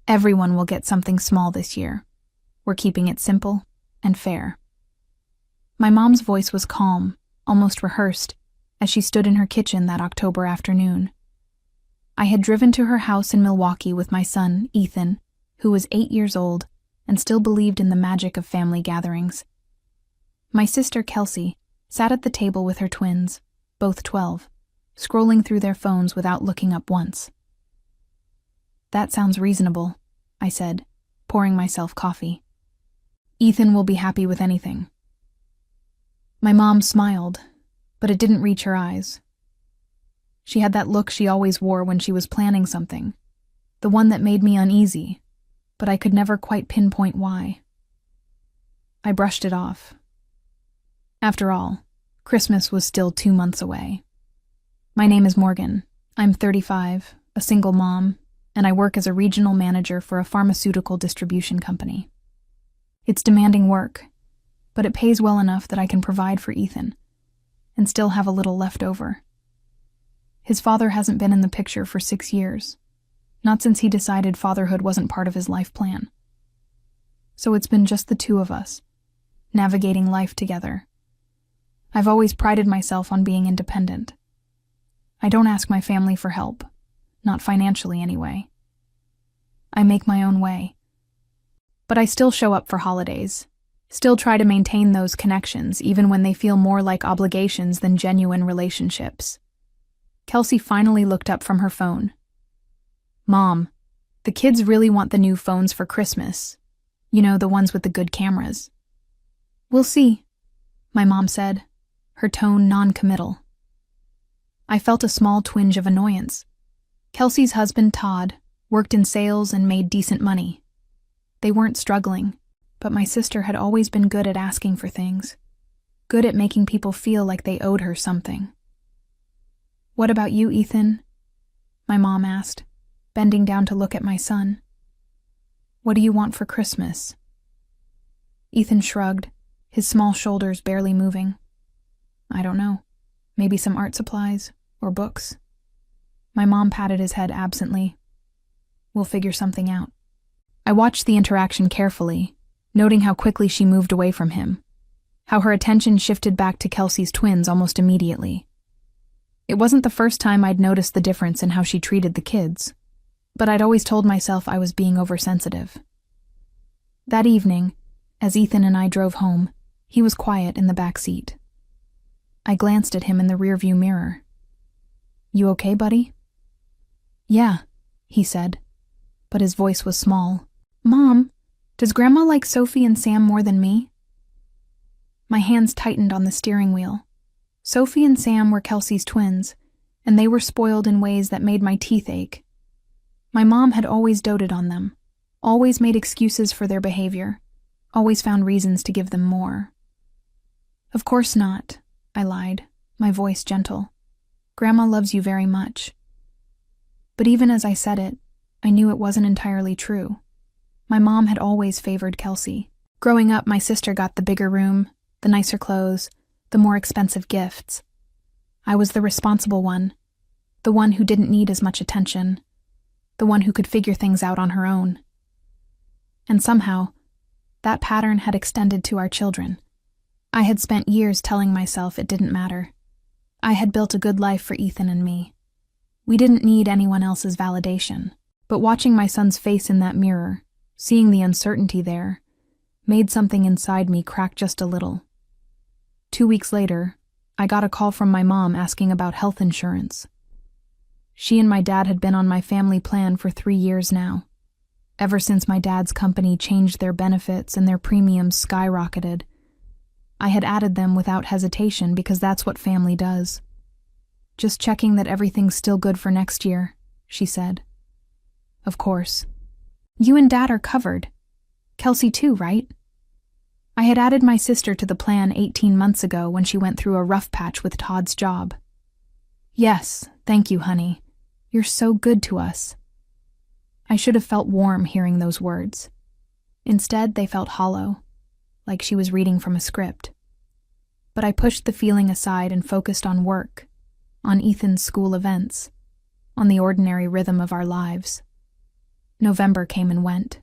Everyone will get something small this year. We're keeping it simple and fair." My mom's voice was calm, almost rehearsed, as she stood in her kitchen that October afternoon. I had driven to her house in Milwaukee with my son, Ethan, who was 8 years old and still believed in the magic of family gatherings. My sister, Kelsey, sat at the table with her twins, both 12, scrolling through their phones without looking up once. "That sounds reasonable," I said, pouring myself coffee. "Ethan will be happy with anything." My mom smiled, but it didn't reach her eyes. She had that look she always wore when she was planning something, the one that made me uneasy, but I could never quite pinpoint why. I brushed it off. After all, Christmas was still 2 months away. "My name is Morgan. I'm 35, a single mom, and I work as a regional manager for a pharmaceutical distribution company. It's demanding work, but it pays well enough that I can provide for Ethan and still have a little left over. His father hasn't been in the picture for 6 years, not since he decided fatherhood wasn't part of his life plan. So it's been just the two of us, navigating life together. I've always prided myself on being independent. I don't ask my family for help, not financially anyway. I make my own way. But I still show up for holidays, still try to maintain those connections even when they feel more like obligations than genuine relationships." Kelsey finally looked up from her phone. "Mom, the kids really want the new phones for Christmas. You know, the ones with the good cameras." "We'll see," my mom said, her tone non-committal. I felt a small twinge of annoyance. Kelsey's husband, Todd, worked in sales and made decent money. They weren't struggling, but my sister had always been good at asking for things, good at making people feel like they owed her something. "What about you, Ethan?" my mom asked, bending down to look at my son. "What do you want for Christmas?" Ethan shrugged, his small shoulders barely moving. "I don't know. Maybe some art supplies or books." My mom patted his head absently. "We'll figure something out." I watched the interaction carefully, noting how quickly she moved away from him, how her attention shifted back to Kelsey's twins almost immediately. It wasn't the first time I'd noticed the difference in how she treated the kids, but I'd always told myself I was being oversensitive. That evening, as Ethan and I drove home, he was quiet in the back seat. I glanced at him in the rearview mirror. "You okay, buddy?" "Yeah," he said, but his voice was small. "Mom, does Grandma like Sophie and Sam more than me?" My hands tightened on the steering wheel. Sophie and Sam were Kelsey's twins, and they were spoiled in ways that made my teeth ache. My mom had always doted on them, always made excuses for their behavior, always found reasons to give them more. "Of course not," I lied, my voice gentle. "Grandma loves you very much." But even as I said it, I knew it wasn't entirely true. My mom had always favored Kelsey. Growing up, my sister got the bigger room, the nicer clothes, the more expensive gifts. I was the responsible one, the one who didn't need as much attention, the one who could figure things out on her own. And somehow, that pattern had extended to our children. I had spent years telling myself it didn't matter. I had built a good life for Ethan and me. We didn't need anyone else's validation. But watching my son's face in that mirror, seeing the uncertainty there, made something inside me crack just a little. 2 weeks later, I got a call from my mom asking about health insurance. She and my dad had been on my family plan for 3 years now. Ever since my dad's company changed their benefits and their premiums skyrocketed, I had added them without hesitation because that's what family does. "Just checking that everything's still good for next year," she said. "Of course. You and Dad are covered. Kelsey too, right?" I had added my sister to the plan 18 months ago when she went through a rough patch with Todd's job. "Yes, thank you, honey. You're so good to us." I should have felt warm hearing those words. Instead, they felt hollow, like she was reading from a script. But I pushed the feeling aside and focused on work, on Ethan's school events, on the ordinary rhythm of our lives. November came and went.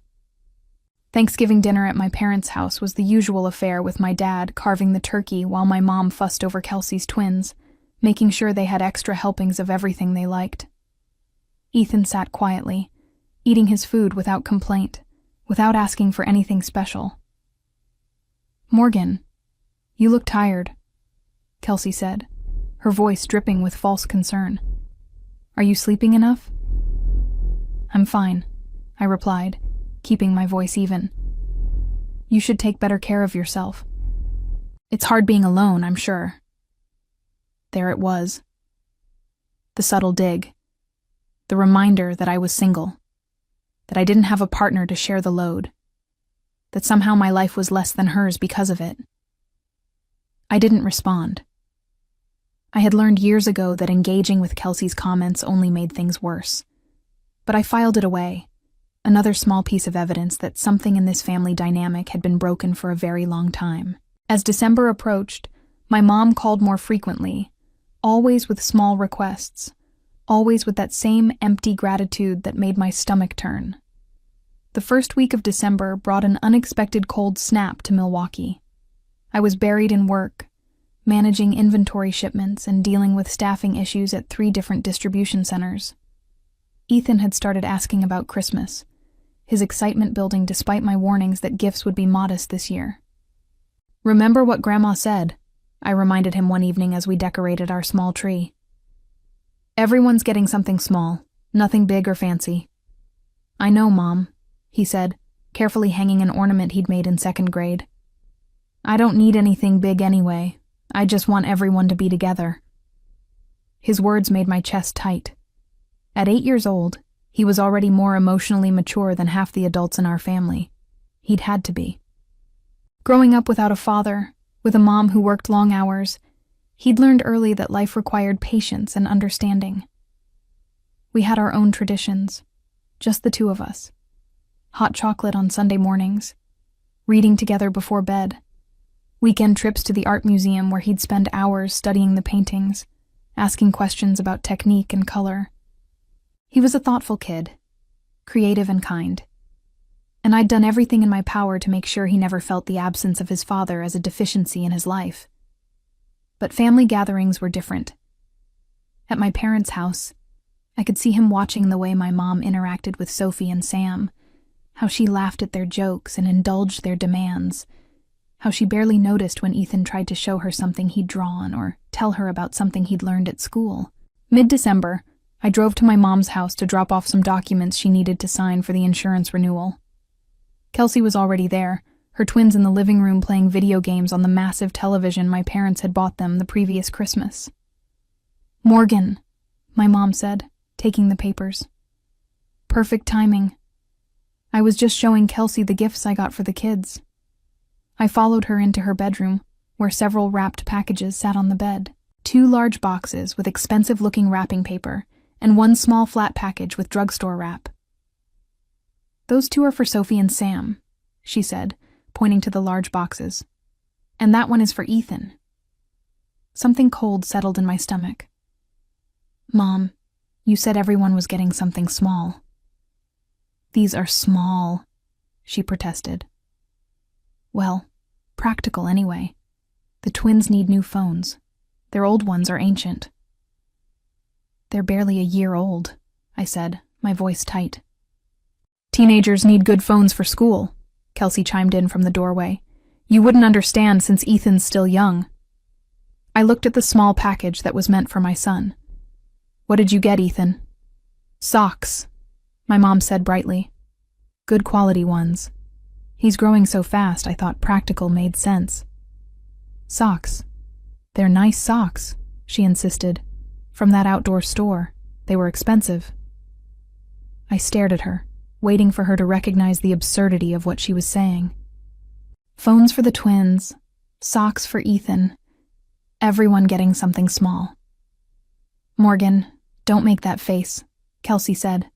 Thanksgiving dinner at my parents' house was the usual affair, with my dad carving the turkey while my mom fussed over Kelsey's twins, making sure they had extra helpings of everything they liked. Ethan sat quietly, eating his food without complaint, without asking for anything special. "Morgan, you look tired," Kelsey said, her voice dripping with false concern. "Are you sleeping enough?" "I'm fine," I replied, keeping my voice even. "You should take better care of yourself. It's hard being alone, I'm sure." There it was. The subtle dig. The reminder that I was single. That I didn't have a partner to share the load. That somehow my life was less than hers because of it. I didn't respond. I had learned years ago that engaging with Kelsey's comments only made things worse. But I filed it away. Another small piece of evidence that something in this family dynamic had been broken for a very long time. As December approached, my mom called more frequently, always with small requests, always with that same empty gratitude that made my stomach turn. The first week of December brought an unexpected cold snap to Milwaukee. I was buried in work, managing inventory shipments and dealing with staffing issues at 3 different distribution centers. Ethan had started asking about Christmas, his excitement building despite my warnings that gifts would be modest this year. "Remember what Grandma said," I reminded him one evening as we decorated our small tree. "Everyone's getting something small, nothing big or fancy." "I know, Mom," he said, carefully hanging an ornament he'd made in 2nd grade. "I don't need anything big anyway. I just want everyone to be together." His words made my chest tight. At 8 years old, he was already more emotionally mature than half the adults in our family. He'd had to be. Growing up without a father, with a mom who worked long hours, he'd learned early that life required patience and understanding. We had our own traditions, just the 2 of us. Hot chocolate on Sunday mornings, reading together before bed, weekend trips to the art museum where he'd spend hours studying the paintings, asking questions about technique and color. He was a thoughtful kid, creative and kind, and I'd done everything in my power to make sure he never felt the absence of his father as a deficiency in his life. But family gatherings were different. At my parents' house, I could see him watching the way my mom interacted with Sophie and Sam, how she laughed at their jokes and indulged their demands, how she barely noticed when Ethan tried to show her something he'd drawn or tell her about something he'd learned at school. Mid-December, I drove to my mom's house to drop off some documents she needed to sign for the insurance renewal. Kelsey was already there, her twins in the living room playing video games on the massive television my parents had bought them the previous Christmas. "Morgan," my mom said, taking the papers. "Perfect timing. I was just showing Kelsey the gifts I got for the kids." I followed her into her bedroom, where several wrapped packages sat on the bed. 2 large boxes with expensive-looking wrapping paper, and 1 small flat package with drugstore wrap. "Those 2 are for Sophie and Sam," she said, pointing to the large boxes. "And that one is for Ethan." Something cold settled in my stomach. "Mom, you said everyone was getting something small." "These are small," she protested. "Well, practical anyway. The twins need new phones. Their old ones are ancient." "They're barely a year old," I said, my voice tight. "Teenagers need good phones for school," Kelsey chimed in from the doorway. "You wouldn't understand since Ethan's still young." I looked at the small package that was meant for my son. "What did you get, Ethan?" "Socks," my mom said brightly. "Good quality ones. He's growing so fast I thought practical made sense." "Socks. They're nice socks," she insisted. "From that outdoor store. They were expensive." I stared at her, waiting for her to recognize the absurdity of what she was saying. Phones for the twins, socks for Ethan, everyone getting something small. "Morgan, don't make that face," Kelsey said.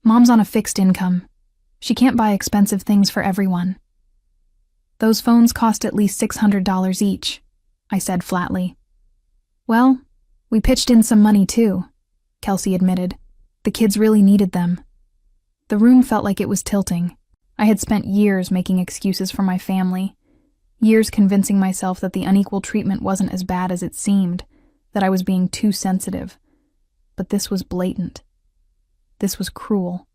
"Mom's on a fixed income. She can't buy expensive things for everyone." "Those phones cost at least $600 each," I said flatly. "Well, we pitched in some money too," Kelsey admitted. "The kids really needed them." The room felt like it was tilting. I had spent years making excuses for my family, years convincing myself that the unequal treatment wasn't as bad as it seemed, that I was being too sensitive. But this was blatant. This was cruel.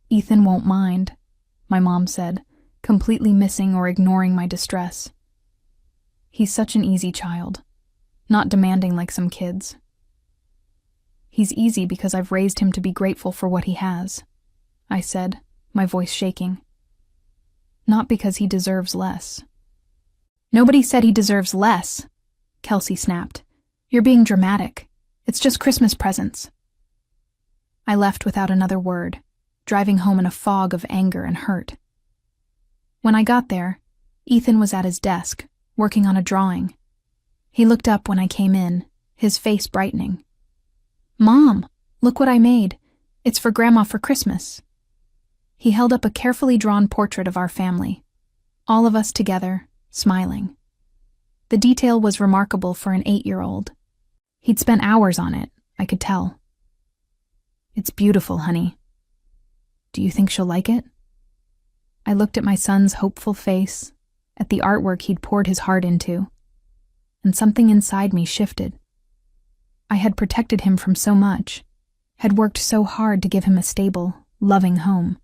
"Ethan won't mind," my mom said, completely missing or ignoring my distress. "He's such an easy child, not demanding like some kids. He's easy because I've raised him to be grateful for what he has," I said, my voice shaking. "Not because he deserves less." "Nobody said he deserves less," Kelsey snapped. "You're being dramatic. It's just Christmas presents." I left without another word, driving home in a fog of anger and hurt. When I got there, Ethan was at his desk, working on a drawing. He looked up when I came in, his face brightening. "Mom, look what I made. It's for Grandma for Christmas." He held up a carefully drawn portrait of our family, all of us together, smiling. The detail was remarkable for an 8-year-old. He'd spent hours on it, I could tell. "It's beautiful, honey. Do you think she'll like it?" I looked at my son's hopeful face, at the artwork he'd poured his heart into, and something inside me shifted. I had protected him from so much, had worked so hard to give him a stable, loving home.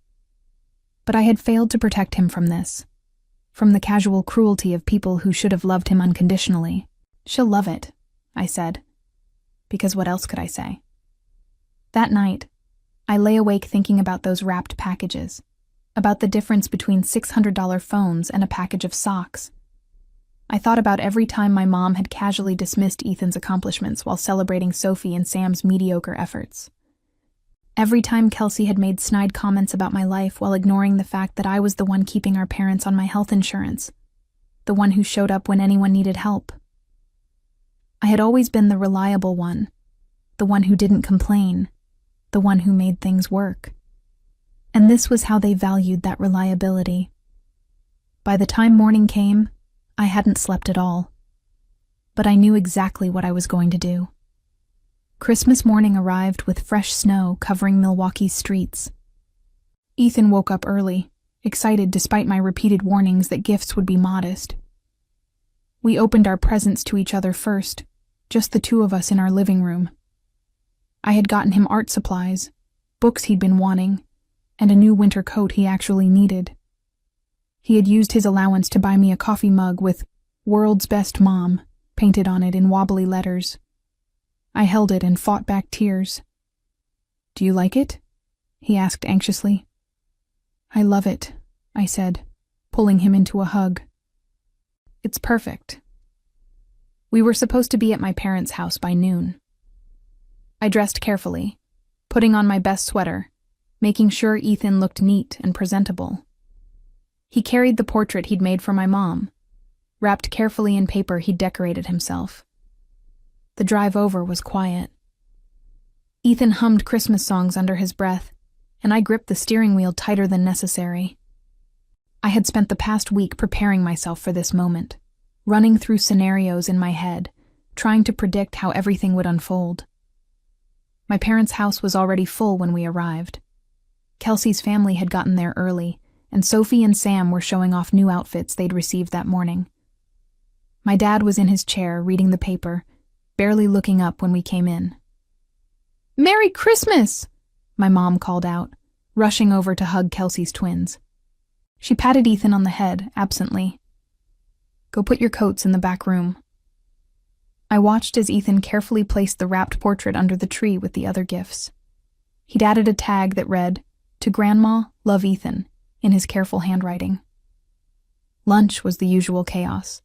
But I had failed to protect him from this, from the casual cruelty of people who should have loved him unconditionally. "She'll love it," I said, because what else could I say? That night, I lay awake thinking about those wrapped packages, about the difference between $600 phones and a package of socks. I thought about every time my mom had casually dismissed Ethan's accomplishments while celebrating Sophie and Sam's mediocre efforts. Every time Kelsey had made snide comments about my life while ignoring the fact that I was the one keeping our parents on my health insurance, the one who showed up when anyone needed help. I had always been the reliable one, the one who didn't complain, the one who made things work. And this was how they valued that reliability. By the time morning came, I hadn't slept at all. But I knew exactly what I was going to do. Christmas morning arrived with fresh snow covering Milwaukee's streets. Ethan woke up early, excited despite my repeated warnings that gifts would be modest. We opened our presents to each other first, just the two of us in our living room. I had gotten him art supplies, books he'd been wanting, and a new winter coat he actually needed. He had used his allowance to buy me a coffee mug with "World's Best Mom" painted on it in wobbly letters. I held it and fought back tears. "Do you like it?" he asked anxiously. "I love it," I said, pulling him into a hug. "It's perfect." We were supposed to be at my parents' house by noon. I dressed carefully, putting on my best sweater, making sure Ethan looked neat and presentable. He carried the portrait he'd made for my mom, wrapped carefully in paper he'd decorated himself. The drive over was quiet. Ethan hummed Christmas songs under his breath, and I gripped the steering wheel tighter than necessary. I had spent the past week preparing myself for this moment, running through scenarios in my head, trying to predict how everything would unfold. My parents' house was already full when we arrived. Kelsey's family had gotten there early, and Sophie and Sam were showing off new outfits they'd received that morning. My dad was in his chair reading the paper, barely looking up when we came in. "Merry Christmas!" my mom called out, rushing over to hug Kelsey's twins. She patted Ethan on the head, absently. "Go put your coats in the back room." I watched as Ethan carefully placed the wrapped portrait under the tree with the other gifts. He'd added a tag that read, "To Grandma, love Ethan," in his careful handwriting. Lunch was the usual chaos.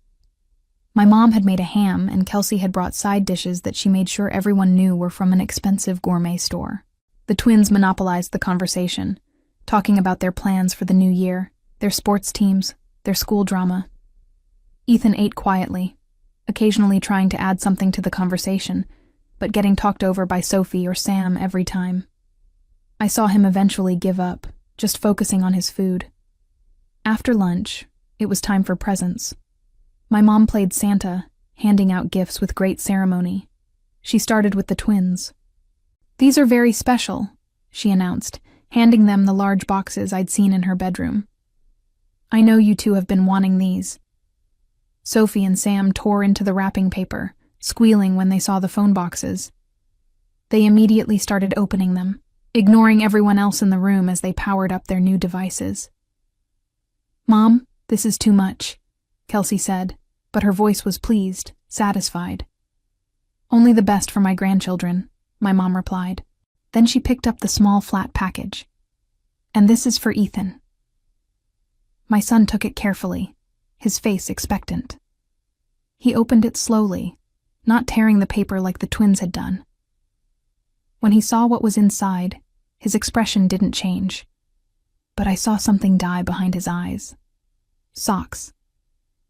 My mom had made a ham, and Kelsey had brought side dishes that she made sure everyone knew were from an expensive gourmet store. The twins monopolized the conversation, talking about their plans for the new year, their sports teams, their school drama. Ethan ate quietly, occasionally trying to add something to the conversation, but getting talked over by Sophie or Sam every time. I saw him eventually give up, just focusing on his food. After lunch, it was time for presents. My mom played Santa, handing out gifts with great ceremony. She started with the twins. "These are very special," she announced, handing them the large boxes I'd seen in her bedroom. "I know you two have been wanting these." Sophie and Sam tore into the wrapping paper, squealing when they saw the phone boxes. They immediately started opening them, ignoring everyone else in the room as they powered up their new devices. "Mom, this is too much," Kelsey said, but her voice was pleased, satisfied. "Only the best for my grandchildren," my mom replied. Then she picked up the small flat package. "And this is for Ethan." My son took it carefully, his face expectant. He opened it slowly, not tearing the paper like the twins had done. When he saw what was inside, his expression didn't change. But I saw something die behind his eyes. Socks.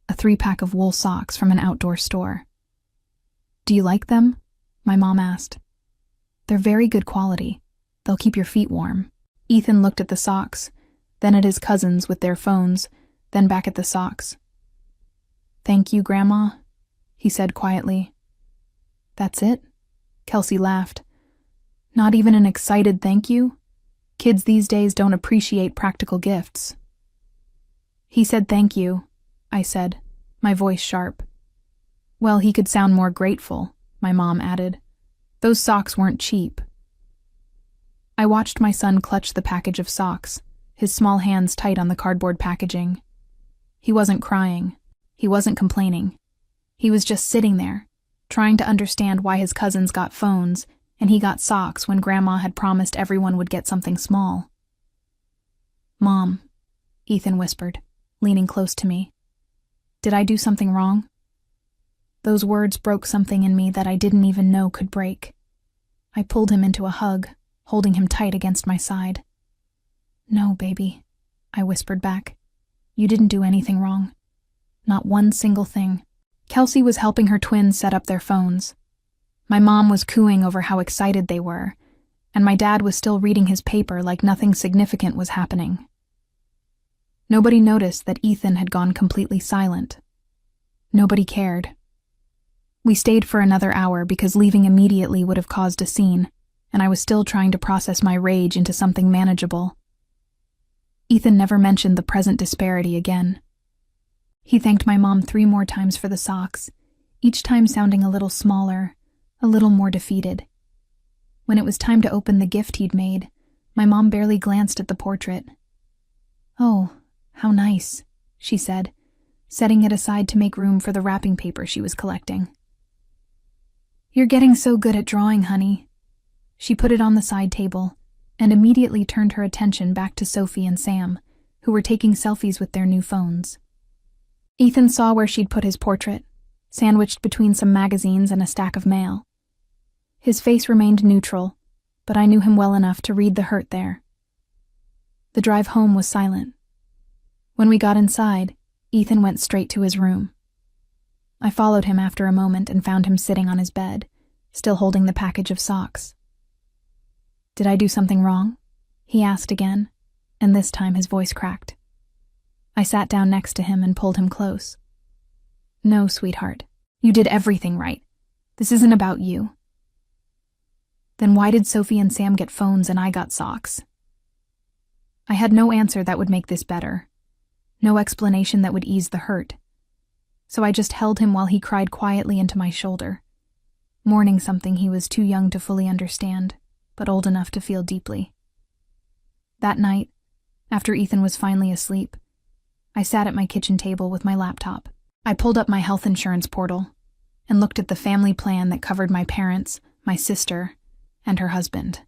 A 3-pack of wool socks from an outdoor store. "Do you like them?" my mom asked. "They're very good quality. They'll keep your feet warm." Ethan looked at the socks, then at his cousins with their phones, then back at the socks. "Thank you, Grandma," he said quietly. "That's it?" Kelsey laughed. "Not even an excited thank you? Kids these days don't appreciate practical gifts." "He said thank you," I said, my voice sharp. "Well, he could sound more grateful," my mom added. "Those socks weren't cheap." I watched my son clutch the package of socks, his small hands tight on the cardboard packaging. He wasn't crying. He wasn't complaining. He was just sitting there, trying to understand why his cousins got phones and he got socks when Grandma had promised everyone would get something small. "Mom," Ethan whispered, leaning close to me. "Did I do something wrong?" Those words broke something in me that I didn't even know could break. I pulled him into a hug, holding him tight against my side. "No, baby," I whispered back. "You didn't do anything wrong. Not one single thing." Kelsey was helping her twins set up their phones. My mom was cooing over how excited they were, and my dad was still reading his paper like nothing significant was happening. Nobody noticed that Ethan had gone completely silent. Nobody cared. We stayed for another hour because leaving immediately would have caused a scene, and I was still trying to process my rage into something manageable. Ethan never mentioned the present disparity again. He thanked my mom 3 more times for the socks, each time sounding a little smaller, a little more defeated. When it was time to open the gift he'd made, my mom barely glanced at the portrait. "Oh, how nice," she said, setting it aside to make room for the wrapping paper she was collecting. "You're getting so good at drawing, honey." She put it on the side table and immediately turned her attention back to Sophie and Sam, who were taking selfies with their new phones. Ethan saw where she'd put his portrait, sandwiched between some magazines and a stack of mail. His face remained neutral, but I knew him well enough to read the hurt there. The drive home was silent. When we got inside, Ethan went straight to his room. I followed him after a moment and found him sitting on his bed, still holding the package of socks. "Did I do something wrong?" he asked again, and this time his voice cracked. I sat down next to him and pulled him close. "No, sweetheart. You did everything right. This isn't about you." "Then why did Sophie and Sam get phones and I got socks?" I had no answer that would make this better. No explanation that would ease the hurt. So I just held him while he cried quietly into my shoulder, mourning something he was too young to fully understand, but old enough to feel deeply. That night, after Ethan was finally asleep, I sat at my kitchen table with my laptop. I pulled up my health insurance portal and looked at the family plan that covered my parents, my sister, and her husband.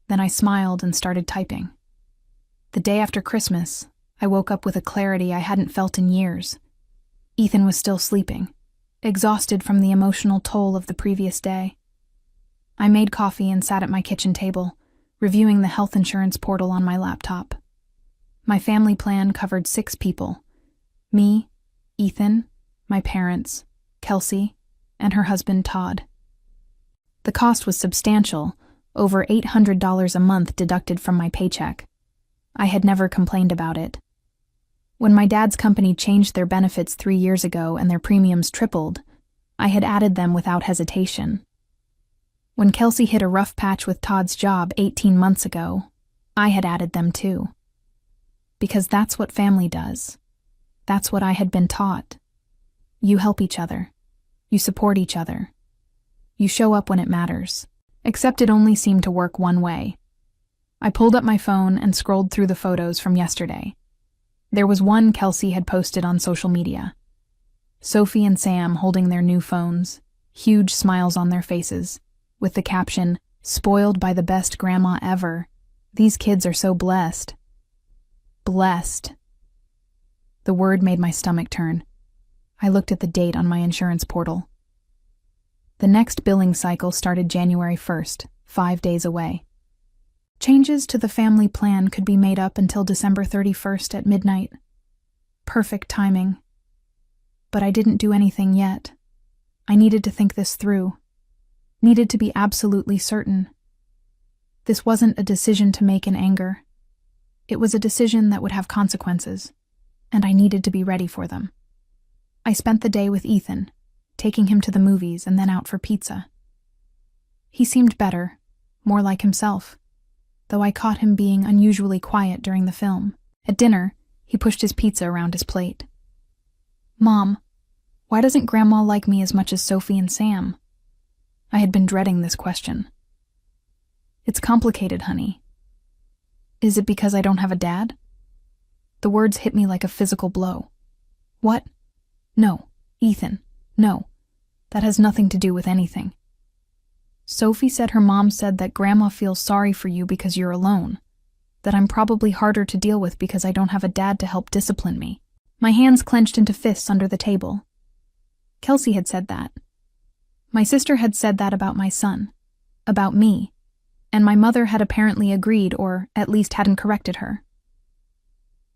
Then I smiled and started typing. The day after Christmas, I woke up with a clarity I hadn't felt in years. Ethan was still sleeping, exhausted from the emotional toll of the previous day. I made coffee and sat at my kitchen table, reviewing the health insurance portal on my laptop. My family plan covered 6 people: me, Ethan, my parents, Kelsey, and her husband Todd. The cost was substantial, over $800 a month deducted from my paycheck. I had never complained about it. When my dad's company changed their benefits 3 years ago and their premiums tripled, I had added them without hesitation. When Kelsey hit a rough patch with Todd's job 18 months ago, I had added them too. Because that's what family does. That's what I had been taught. You help each other. You support each other. You show up when it matters. Except it only seemed to work one way. I pulled up my phone and scrolled through the photos from yesterday. There was one Kelsey had posted on social media. Sophie and Sam holding their new phones, huge smiles on their faces, with the caption, "Spoiled by the best grandma ever. These kids are so blessed." Blessed. The word made my stomach turn. I looked at the date on my insurance portal. The next billing cycle started January 1st, 5 days away. Changes to the family plan could be made up until December 31st at midnight. Perfect timing. But I didn't do anything yet. I needed to think this through. Needed to be absolutely certain. This wasn't a decision to make in anger. It was a decision that would have consequences, and I needed to be ready for them. I spent the day with Ethan, taking him to the movies and then out for pizza. He seemed better, more like himself, though I caught him being unusually quiet during the film. At dinner, he pushed his pizza around his plate. "Mom, why doesn't Grandma like me as much as Sophie and Sam?" I had been dreading this question. "It's complicated, honey." "Is it because I don't have a dad?" The words hit me like a physical blow. "What? No, Ethan, no. That has nothing to do with anything. Sophie said her mom said that Grandma feels sorry for you because you're alone, that I'm probably harder to deal with because I don't have a dad to help discipline me." My hands clenched into fists under the table. Kelsey had said that. My sister had said that about my son, about me, and my mother had apparently agreed, or at least hadn't corrected her.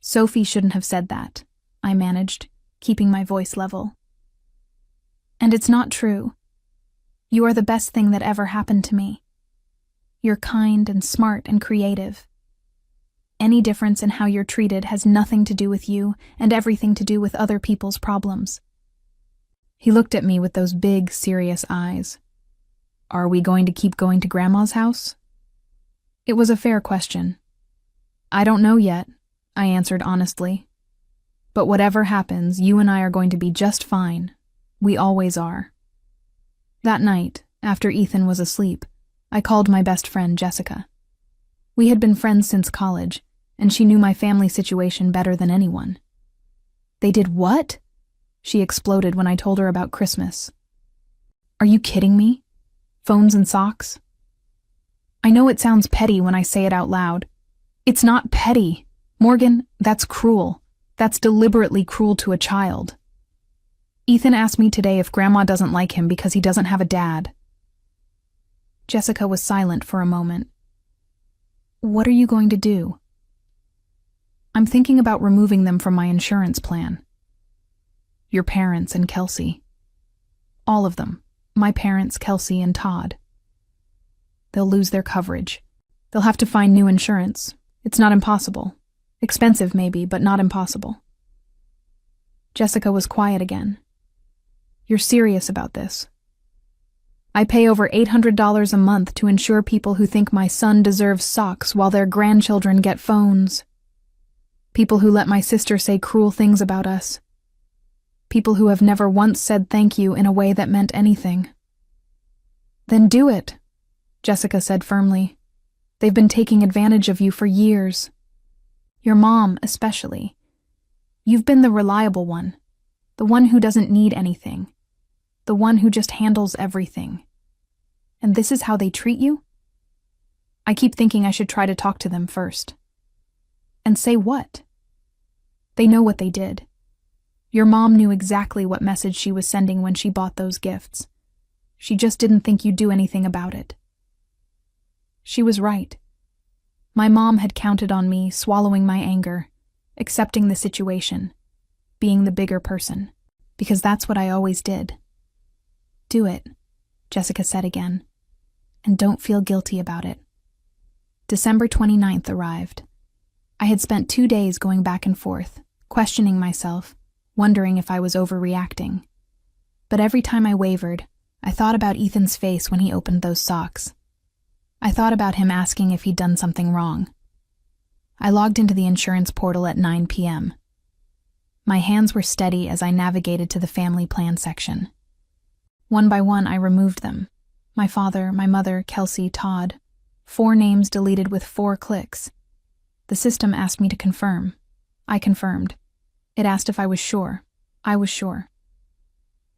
"Sophie shouldn't have said that," I managed, keeping my voice level. "And it's not true. You are the best thing that ever happened to me. You're kind and smart and creative. Any difference in how you're treated has nothing to do with you and everything to do with other people's problems." He looked at me with those big, serious eyes. "Are we going to keep going to Grandma's house?" It was a fair question. "I don't know yet," I answered honestly. "But whatever happens, you and I are going to be just fine. We always are." That night, after Ethan was asleep, I called my best friend, Jessica. We had been friends since college, and she knew my family situation better than anyone. "They did what?" She exploded when I told her about Christmas. "Are you kidding me? Phones and socks?" I know it sounds petty when I say it out loud. It's not petty. Morgan, that's cruel. That's deliberately cruel to a child. Ethan asked me today if Grandma doesn't like him because he doesn't have a dad. Jessica was silent for a moment. "What are you going to do?" "I'm thinking about removing them from my insurance plan." "Your parents and Kelsey." "All of them. My parents, Kelsey, and Todd." "They'll lose their coverage. They'll have to find new insurance. It's not impossible. Expensive maybe, but not impossible." Jessica was quiet again. "You're serious about this?" "I pay over $800 a month to insure people who think my son deserves socks while their grandchildren get phones. People who let my sister say cruel things about us. People who have never once said thank you in a way that meant anything." "Then do it," Jessica said firmly. "They've been taking advantage of you for years. Your mom, especially. You've been the reliable one, the one who doesn't need anything, the one who just handles everything. And this is how they treat you?" I keep thinking I should try to talk to them first. And say what? They know what they did. Your mom knew exactly what message she was sending when she bought those gifts. She just didn't think you'd do anything about it. She was right. My mom had counted on me swallowing my anger, accepting the situation, being the bigger person, because that's what I always did. "Do it," Jessica said again, "and don't feel guilty about it." December 29th arrived. I had spent 2 days going back and forth, questioning myself, wondering if I was overreacting. But every time I wavered, I thought about Ethan's face when he opened those socks. I thought about him asking if he'd done something wrong. I logged into the insurance portal at 9 p.m. My hands were steady as I navigated to the family plan section. One by one, I removed them. My father, my mother, Kelsey, Todd. 4 names deleted with 4 clicks. The system asked me to confirm. I confirmed. It asked if I was sure. I was sure.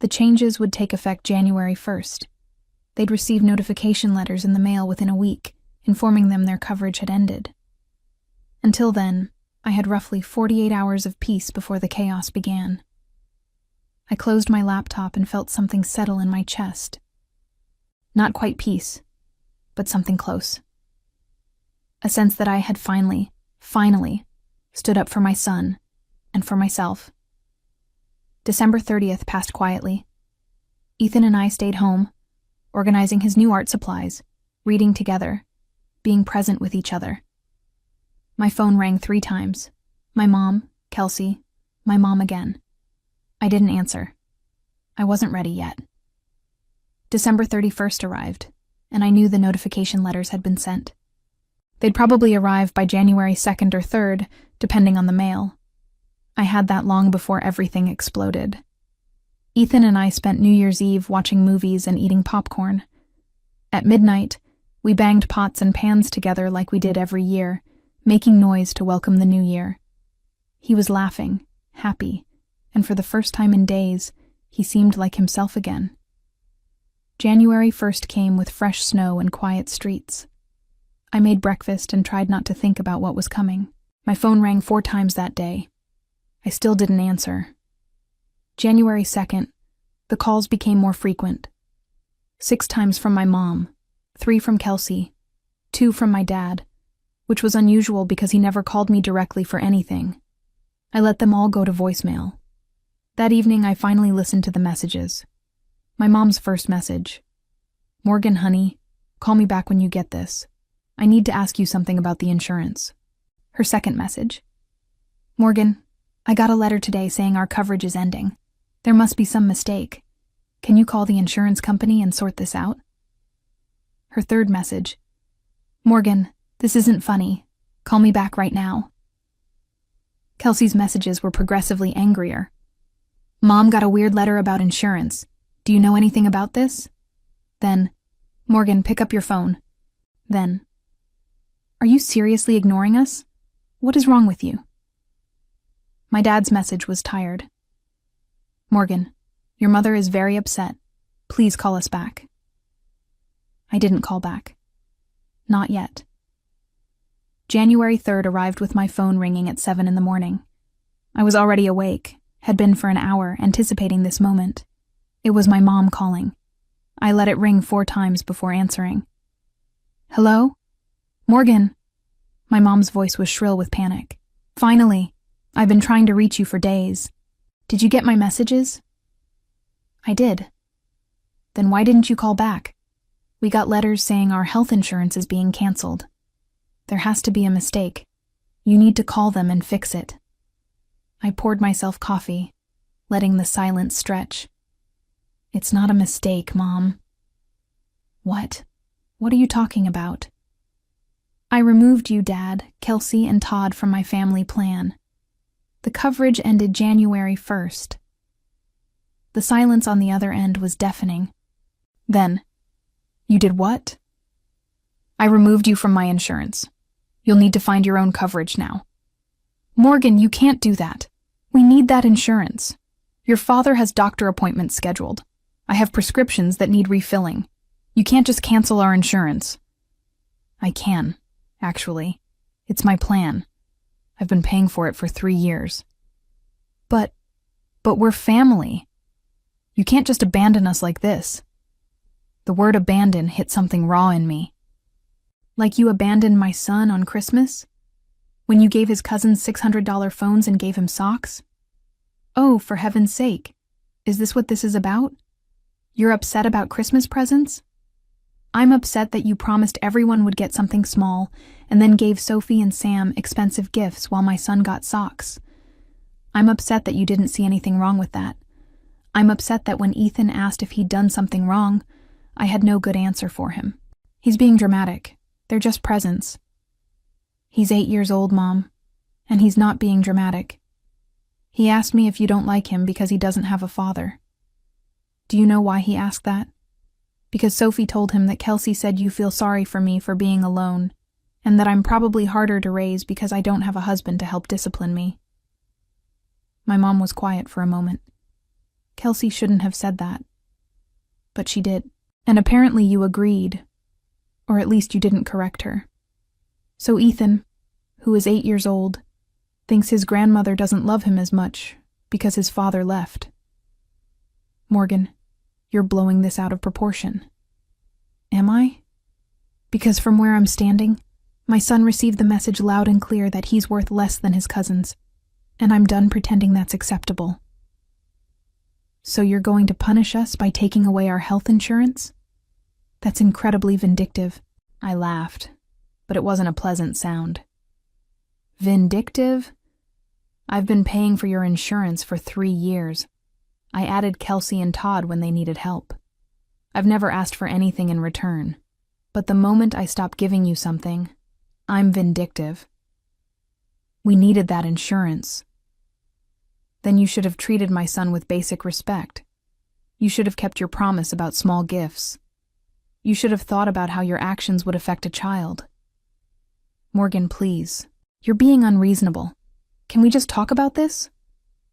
The changes would take effect January 1st. They'd receive notification letters in the mail within a week, informing them their coverage had ended. Until then, I had roughly 48 hours of peace before the chaos began. I closed my laptop and felt something settle in my chest. Not quite peace, but something close. A sense that I had finally stood up for my son and for myself. December 30th passed quietly. Ethan and I stayed home, organizing his new art supplies, reading together, being present with each other. My phone rang 3 times. My mom, Kelsey, my mom again. I didn't answer. I wasn't ready yet. December 31st arrived, and I knew the notification letters had been sent. They'd probably arrive by January 2nd or 3rd, depending on the mail. I had that long before everything exploded. Ethan and I spent New Year's Eve watching movies and eating popcorn. At midnight, we banged pots and pans together like we did every year, making noise to welcome the new year. He was laughing, happy, and for the first time in days, he seemed like himself again. January 1st came with fresh snow and quiet streets. I made breakfast and tried not to think about what was coming. My phone rang 4 times that day. I still didn't answer. January 2nd, the calls became more frequent. 6 times from my mom, 3 from Kelsey, 2 from my dad, which was unusual because he never called me directly for anything. I let them all go to voicemail. That evening, I finally listened to the messages. My mom's first message. "Morgan, honey, call me back when you get this. I need to ask you something about the insurance." Her second message. "Morgan, I got a letter today saying our coverage is ending. There must be some mistake. Can you call the insurance company and sort this out?" Her third message. "Morgan, this isn't funny. Call me back right now." Kelsey's messages were progressively angrier. "Mom got a weird letter about insurance. Do you know anything about this?" Then, "Morgan, pick up your phone." Then, "Are you seriously ignoring us? What is wrong with you?" My dad's message was tired. "Morgan, your mother is very upset. Please call us back." I didn't call back. Not yet. January 3rd arrived with my phone ringing at 7 in the morning. I was already awake, had been for an hour, anticipating this moment. It was my mom calling. I let it ring 4 times before answering. "Hello? Morgan?" My mom's voice was shrill with panic. "Finally. I've been trying to reach you for days. Did you get my messages?" "I did." "Then why didn't you call back? We got letters saying our health insurance is being canceled. There has to be a mistake. You need to call them and fix it." I poured myself coffee, letting the silence stretch. "It's not a mistake, Mom." "What? What are you talking about?" "I removed you, Dad, Kelsey, and Todd from my family plan. The coverage ended January 1st. The silence on the other end was deafening. Then, "You did what?" "I removed you from my insurance. You'll need to find your own coverage now." "Morgan, you can't do that. We need that insurance. Your father has doctor appointments scheduled. I have prescriptions that need refilling. You can't just cancel our insurance." "I can, actually. It's my plan. I've been paying for it for 3 years. But we're family. You can't just abandon us like this." The word abandon hit something raw in me. "Like you abandoned my son on Christmas? When you gave his cousins $600 phones and gave him socks? Oh, for heaven's sake. Is this what this is about? You're upset about Christmas presents? I'm upset that you promised everyone would get something small and then gave Sophie and Sam expensive gifts while my son got socks. I'm upset that you didn't see anything wrong with that. I'm upset that when Ethan asked if he'd done something wrong, I had no good answer for him. He's being dramatic. They're just presents." He's 8 years old, Mom, and he's not being dramatic. He asked me if you don't like him because he doesn't have a father. Do you know why he asked that? Because Sophie told him that Kelsey said you feel sorry for me for being alone, and that I'm probably harder to raise because I don't have a husband to help discipline me. My mom was quiet for a moment. Kelsey shouldn't have said that. But she did. And apparently you agreed, or at least you didn't correct her. So Ethan, who is 8 years old, thinks his grandmother doesn't love him as much because his father left. Morgan, you're blowing this out of proportion. Am I? Because from where I'm standing, my son received the message loud and clear that he's worth less than his cousins, and I'm done pretending that's acceptable. So you're going to punish us by taking away our health insurance? That's incredibly vindictive. I laughed, but it wasn't a pleasant sound. Vindictive? I've been paying for your insurance for 3 years. I added Kelsey and Todd when they needed help. I've never asked for anything in return, but the moment I stop giving you something, I'm vindictive. We needed that insurance. Then you should have treated my son with basic respect. You should have kept your promise about small gifts. You should have thought about how your actions would affect a child. Morgan, please. You're being unreasonable. Can we just talk about this?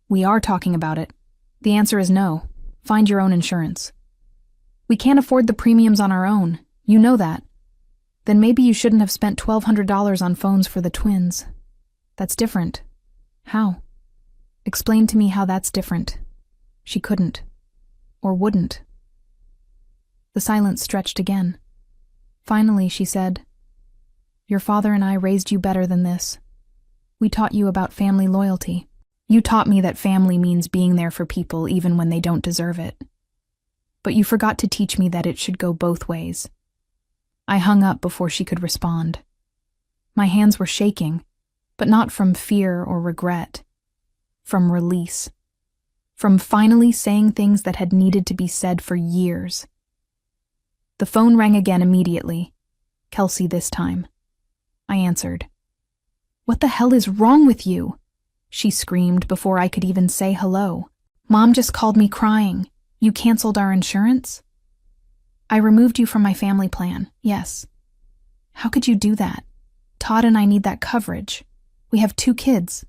We are talking about it. The answer is no. Find your own insurance. We can't afford the premiums on our own. You know that. Then maybe you shouldn't have spent $1,200 on phones for the twins. That's different. How? Explain to me how that's different. She couldn't. Or wouldn't. The silence stretched again. Finally, she said, Your father and I raised you better than this. We taught you about family loyalty. You taught me that family means being there for people even when they don't deserve it. But you forgot to teach me that it should go both ways. I hung up before she could respond. My hands were shaking, but not from fear or regret. From release. From finally saying things that had needed to be said for years. The phone rang again immediately. Kelsey this time. I answered. What the hell is wrong with you? She screamed before I could even say hello. Mom just called me crying. You canceled our insurance? I removed you from my family plan, yes. How could you do that? Todd and I need that coverage. We have 2 kids.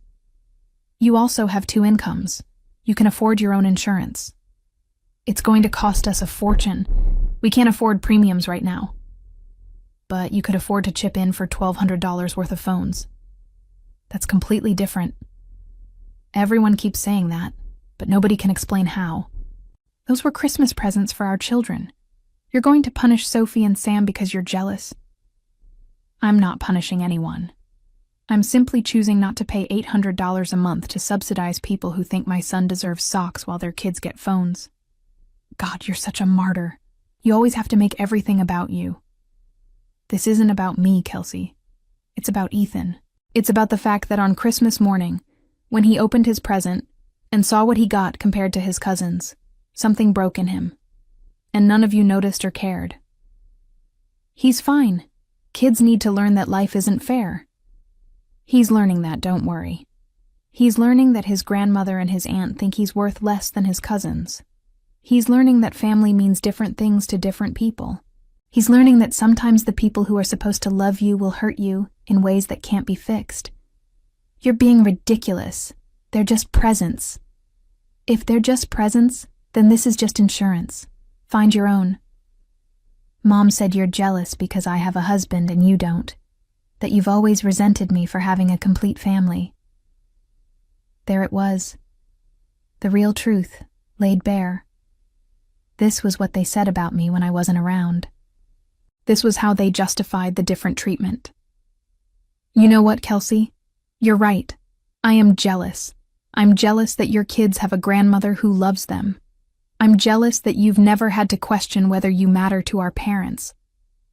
You also have 2 incomes. You can afford your own insurance. It's going to cost us a fortune. We can't afford premiums right now. But you could afford to chip in for $1,200 worth of phones. That's completely different. Everyone keeps saying that, but nobody can explain how. Those were Christmas presents for our children. You're going to punish Sophie and Sam because you're jealous. I'm not punishing anyone. I'm simply choosing not to pay $800 a month to subsidize people who think my son deserves socks while their kids get phones. God, you're such a martyr. You always have to make everything about you. This isn't about me, Kelsey. It's about Ethan. It's about the fact that on Christmas morning, when he opened his present and saw what he got compared to his cousins, something broke in him, and none of you noticed or cared. He's fine. Kids need to learn that life isn't fair. He's learning that, don't worry. He's learning that his grandmother and his aunt think he's worth less than his cousins. He's learning that family means different things to different people. He's learning that sometimes the people who are supposed to love you will hurt you in ways that can't be fixed. You're being ridiculous. They're just presents. If they're just presents, then this is just insurance. Find your own. Mom said you're jealous because I have a husband and you don't. That you've always resented me for having a complete family. There it was. The real truth, laid bare. This was what they said about me when I wasn't around. This was how they justified the different treatment. You know what, Kelsey? You're right. I am jealous. I'm jealous that your kids have a grandmother who loves them. I'm jealous that you've never had to question whether you matter to our parents.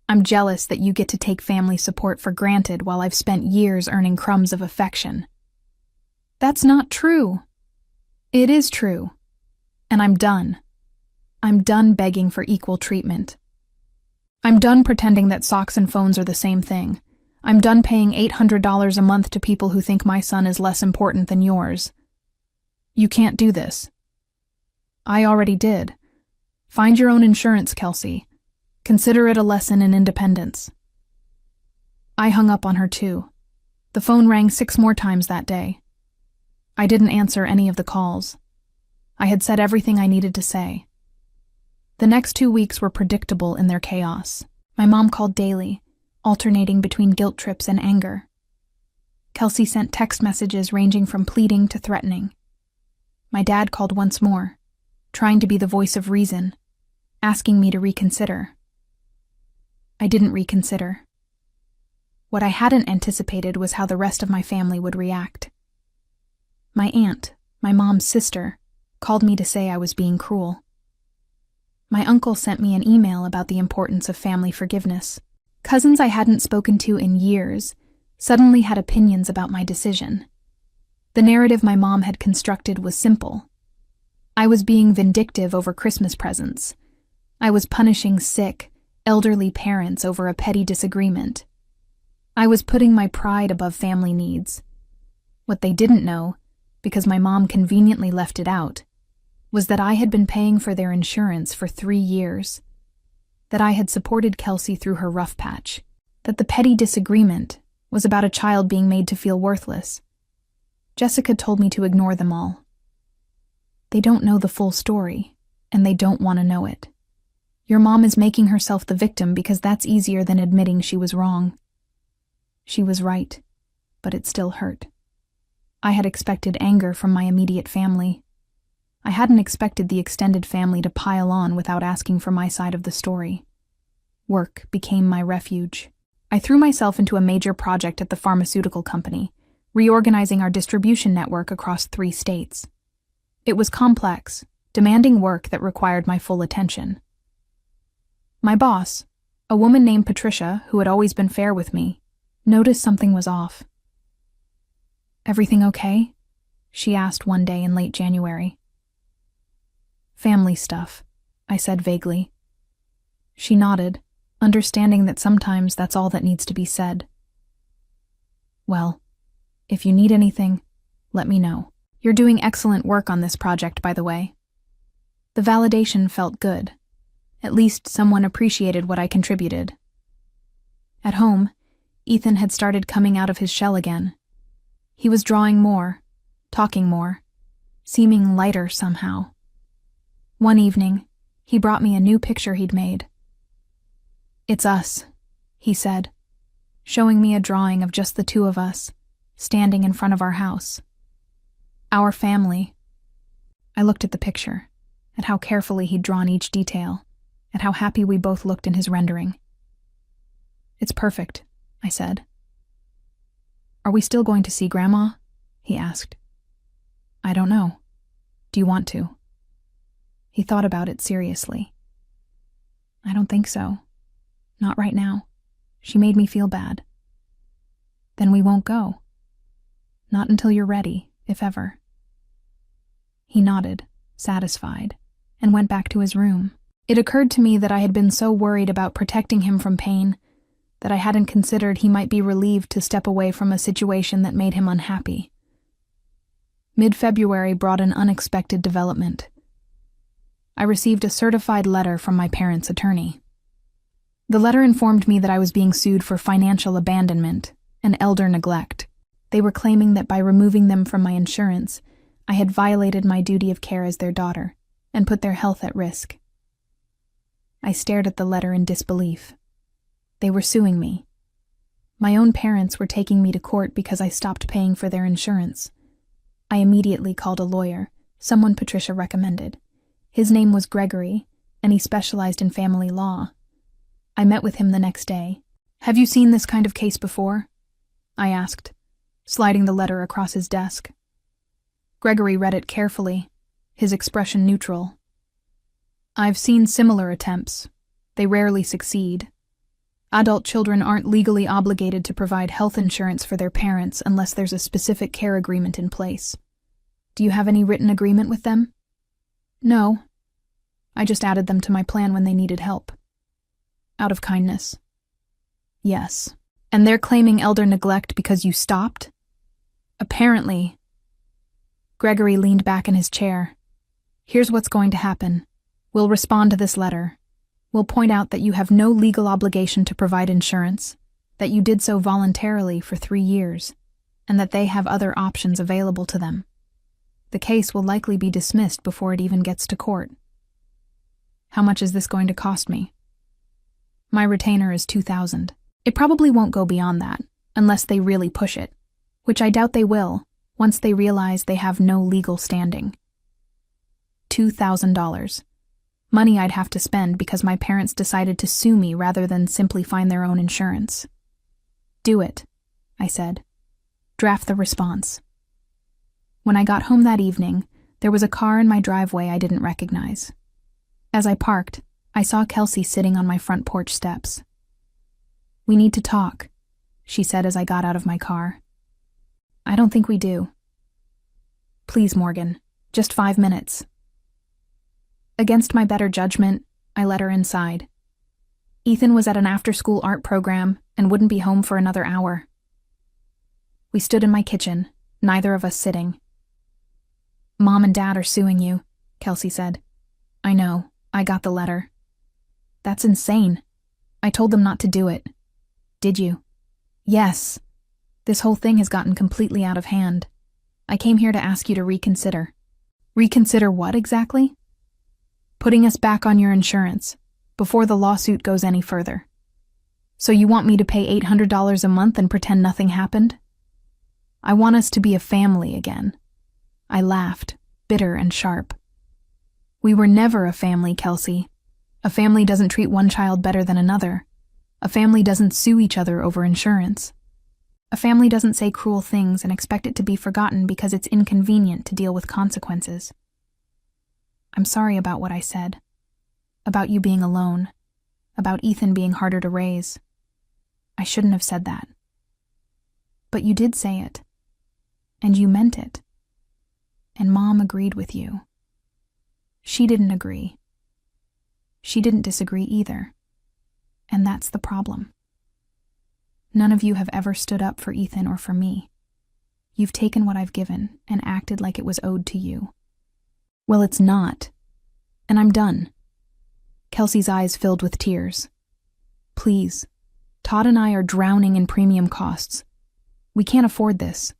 I'm jealous that you get to take family support for granted while I've spent years earning crumbs of affection. That's not true. It is true. And I'm done. I'm done begging for equal treatment. I'm done pretending that socks and phones are the same thing. I'm done paying $800 a month to people who think my son is less important than yours. You can't do this. I already did. Find your own insurance, Kelsey. Consider it a lesson in independence. I hung up on her too. The phone rang 6 more times that day. I didn't answer any of the calls. I had said everything I needed to say. The next 2 weeks were predictable in their chaos. My mom called daily, alternating between guilt trips and anger. Kelsey sent text messages ranging from pleading to threatening. My dad called once more, trying to be the voice of reason, asking me to reconsider. I didn't reconsider. What I hadn't anticipated was how the rest of my family would react. My aunt, my mom's sister, called me to say I was being cruel. My uncle sent me an email about the importance of family forgiveness. Cousins I hadn't spoken to in years suddenly had opinions about my decision. The narrative my mom had constructed was simple. I was being vindictive over Christmas presents. I was punishing sick, elderly parents over a petty disagreement. I was putting my pride above family needs. What they didn't know, because my mom conveniently left it out, was that I had been paying for their insurance for 3 years. That I had supported Kelsey through her rough patch, that the petty disagreement was about a child being made to feel worthless. Jessica told me to ignore them all. They don't know the full story, and they don't want to know it. Your mom is making herself the victim because that's easier than admitting she was wrong. She was right, but it still hurt. I had expected anger from my immediate family. I hadn't expected the extended family to pile on without asking for my side of the story. Work became my refuge. I threw myself into a major project at the pharmaceutical company, reorganizing our distribution network across 3 states. It was complex, demanding work that required my full attention. My boss, a woman named Patricia, who had always been fair with me, noticed something was off. "Everything okay?" she asked one day in late January. "Family stuff," I said vaguely. She nodded, understanding that sometimes that's all that needs to be said. "Well, if you need anything, let me know. You're doing excellent work on this project, by the way." The validation felt good. At least someone appreciated what I contributed. At home, Ethan had started coming out of his shell again. He was drawing more, talking more, seeming lighter somehow. One evening, he brought me a new picture he'd made. "It's us," he said, showing me a drawing of just the 2 of us, standing in front of our house. Our family. I looked at the picture, at how carefully he'd drawn each detail, at how happy we both looked in his rendering. "It's perfect," I said. "Are we still going to see Grandma?" he asked. "I don't know. Do you want to?" He thought about it seriously. "I don't think so. Not right now. She made me feel bad." "Then we won't go." "Not until you're ready, if ever." He nodded, satisfied, and went back to his room. It occurred to me that I had been so worried about protecting him from pain that I hadn't considered he might be relieved to step away from a situation that made him unhappy. Mid-February brought an unexpected development. I received a certified letter from my parents' attorney. The letter informed me that I was being sued for financial abandonment and elder neglect. They were claiming that by removing them from my insurance, I had violated my duty of care as their daughter and put their health at risk. I stared at the letter in disbelief. They were suing me. My own parents were taking me to court because I stopped paying for their insurance. I immediately called a lawyer, someone Patricia recommended. His name was Gregory, and he specialized in family law. I met with him the next day. "Have you seen this kind of case before?" I asked, sliding the letter across his desk. Gregory read it carefully, his expression neutral. "I've seen similar attempts. They rarely succeed. Adult children aren't legally obligated to provide health insurance for their parents unless there's a specific care agreement in place. Do you have any written agreement with them?" "No. I just added them to my plan when they needed help." "Out of kindness?" "Yes. And they're claiming elder neglect because you stopped? Apparently. Gregory leaned back in his chair. Here's what's going to happen. We'll respond to this letter. We'll point out that you have no legal obligation to provide insurance, that you did so voluntarily for 3 years, and that they have other options available to them. The case will likely be dismissed before it even gets to court. How much is this going to cost me? My retainer is $2,000. It probably won't go beyond that, unless they really push it, which I doubt they will, once they realize they have no legal standing. $2,000. Money I'd have to spend because my parents decided to sue me rather than simply find their own insurance. Do it, I said. Draft the response. When I got home that evening, there was a car in my driveway I didn't recognize. As I parked, I saw Kelsey sitting on my front porch steps. We need to talk, she said as I got out of my car. I don't think we do. Please, Morgan, just 5 minutes. Against my better judgment, I let her inside. Ethan was at an after-school art program and wouldn't be home for another hour. We stood in my kitchen, neither of us sitting. Mom and Dad are suing you, Kelsey said. I know, I got the letter. That's insane. I told them not to do it. Did you? Yes. This whole thing has gotten completely out of hand. I came here to ask you to reconsider. Reconsider what exactly? Putting us back on your insurance, before the lawsuit goes any further. So you want me to pay $800 a month and pretend nothing happened? I want us to be a family again. I laughed, bitter and sharp. We were never a family, Kelsey. A family doesn't treat one child better than another. A family doesn't sue each other over insurance. A family doesn't say cruel things and expect it to be forgotten because it's inconvenient to deal with consequences. I'm sorry about what I said. About you being alone. About Ethan being harder to raise. I shouldn't have said that. But you did say it. And you meant it. And Mom agreed with you. She didn't agree. She didn't disagree either. And that's the problem. None of you have ever stood up for Ethan or for me. You've taken what I've given and acted like it was owed to you. Well, it's not. And I'm done. Kelsey's eyes filled with tears. Please. Todd and I are drowning in premium costs. We can't afford this.